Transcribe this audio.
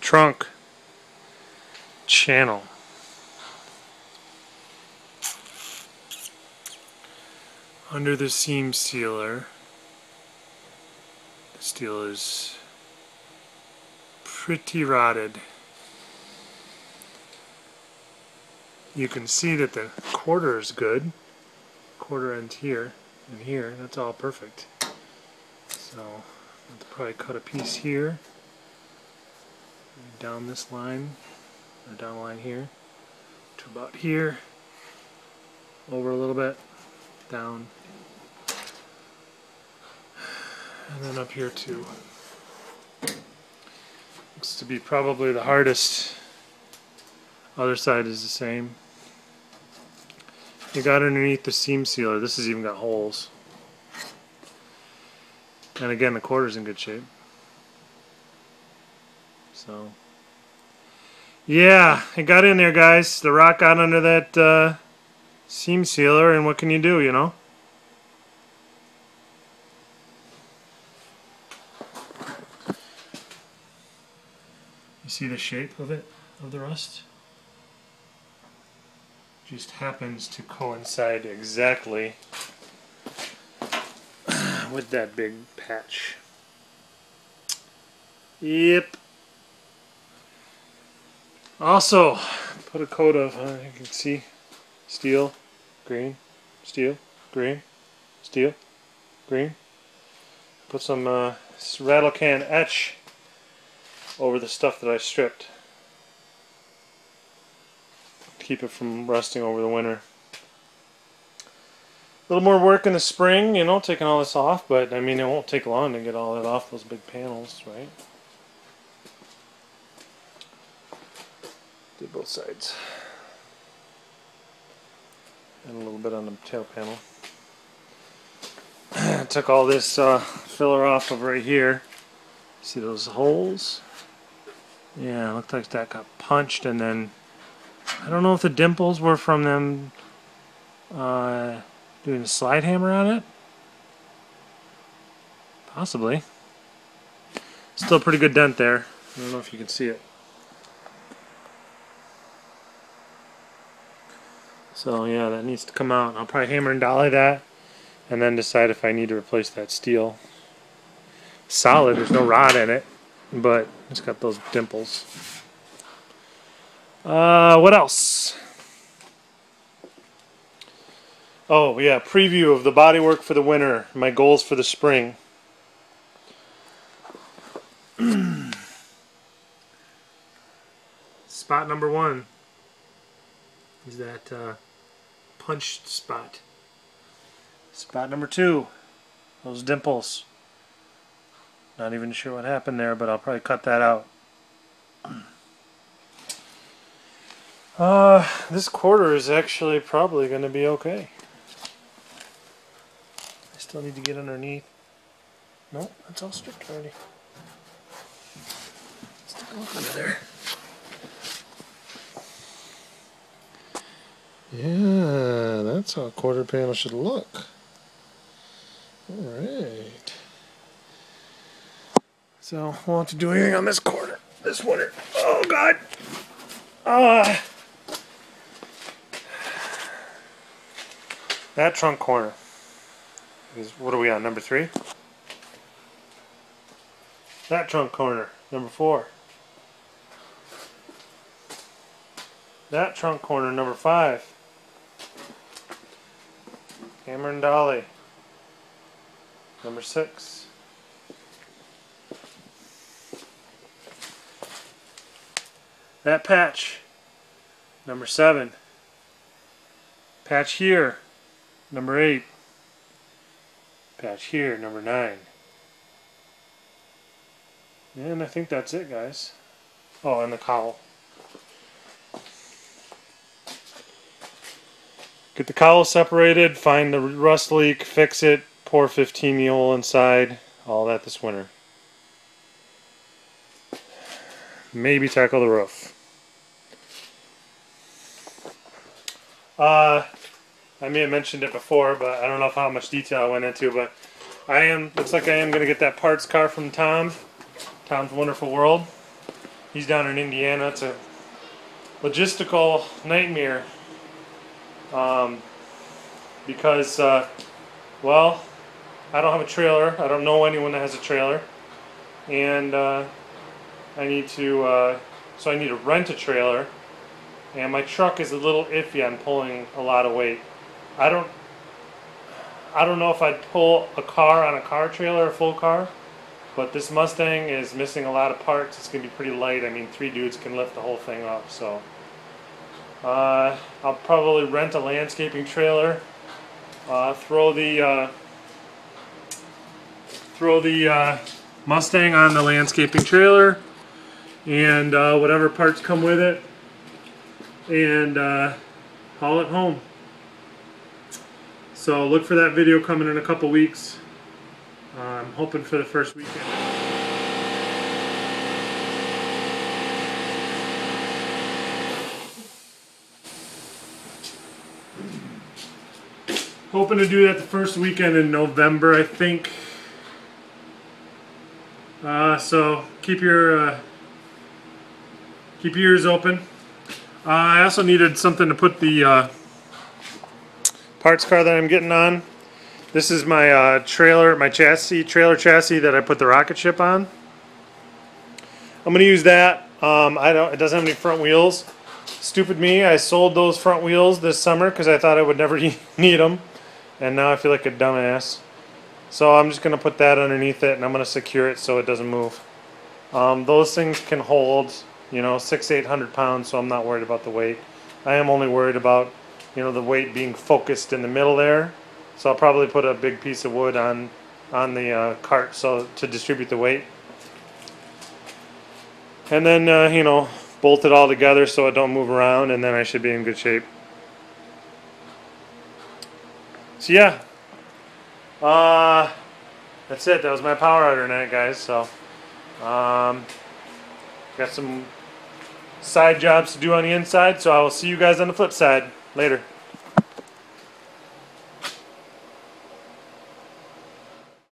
trunk channel. Under the seam sealer, the steel is pretty rotted. You can see that the quarter is good. Quarter end here and here, that's all perfect. So I'll probably cut a piece here, down this line, or down the line here, to about here, over a little bit, down, and then up here too. Looks to be probably the hardest. Other side is the same. You got underneath the seam sealer, this has even got holes. And again, the quarter's in good shape. So, yeah, it got in there, guys. The rock got under that seam sealer, and what can you do, you know? You see the shape of it, of the rust? Just happens to coincide exactly with that big patch. Yep. Also, put a coat of, you can see, steel, green, steel, green, steel, green. Put some rattle can etch over the stuff that I stripped. Keep it from rusting over the winter. A little more work in the spring, you know, taking all this off, but I mean, it won't take long to get all that off those big panels, right? Did both sides. And a little bit on the tail panel. Took all this filler off of right here. See those holes? Yeah, it looked like that got punched, and then I don't know if the dimples were from them doing a slide hammer on it. Possibly. Still a pretty good dent there. I don't know if you can see it. So yeah, that needs to come out. I'll probably hammer and dolly that, and then decide if I need to replace that steel. Solid, there's no rod in it, but it's got those dimples. What else? Oh yeah, preview of the bodywork for the winter. My goals for the spring. Spot number 1 is that punched spot. Spot number 2, those dimples. Not even sure what happened there, but I'll probably cut that out. This quarter is actually probably going to be okay. I still need to get underneath. Nope, that's all stripped already. Let's take a look under there. Yeah, that's how a quarter panel should look. Alright. So, we'll have to do anything on this quarter, this winter. Oh, God! That trunk corner is, what are we on, number 3? That trunk corner, number 4. That trunk corner, number 5. Hammer and dolly, number 6. That patch, number 7. Patch here, number 8. Patch here, number 9. And I think that's it, guys. Oh, and the cowl. Get the cowl separated, find the rust leak, fix it, pour 15 hole inside, all that this winter. Maybe tackle the roof. I may have mentioned it before, but I don't know how much detail I went into, but looks like I am going to get that parts car from Tom's Wonderful World. He's down in Indiana. It's a logistical nightmare because, well, I don't have a trailer. I don't know anyone that has a trailer, and I need to. So I need to rent a trailer, and my truck is a little iffy on pulling a lot of weight. I don't know if I'd pull a car on a car trailer, a full car, but this Mustang is missing a lot of parts. It's going to be pretty light. I mean, 3 dudes can lift the whole thing up, so I'll probably rent a landscaping trailer, throw the Mustang on the landscaping trailer, and whatever parts come with it, and haul it home. So look for that video coming in a couple weeks. I'm hoping for the first weekend. Hoping to do that the first weekend in November, I think. So keep your ears open. I also needed something to put the parts car that I'm getting on. This is my trailer chassis that I put the rocket ship on. I'm going to use that. It doesn't have any front wheels. Stupid me, I sold those front wheels this summer because I thought I would never need them, and now I feel like a dumbass. So I'm just going to put that underneath it, and I'm going to secure it so it doesn't move. Those things can hold, you know, 600-800 pounds, so I'm not worried about the weight. I am only worried about, you know, the weight being focused in the middle there. So I'll probably put a big piece of wood on the cart so to distribute the weight, and then you know, bolt it all together so it don't move around, and then I should be in good shape. So yeah, that's it. That was my power outer night, guys. So got some side jobs to do on the inside, so I will see you guys on the flip side later.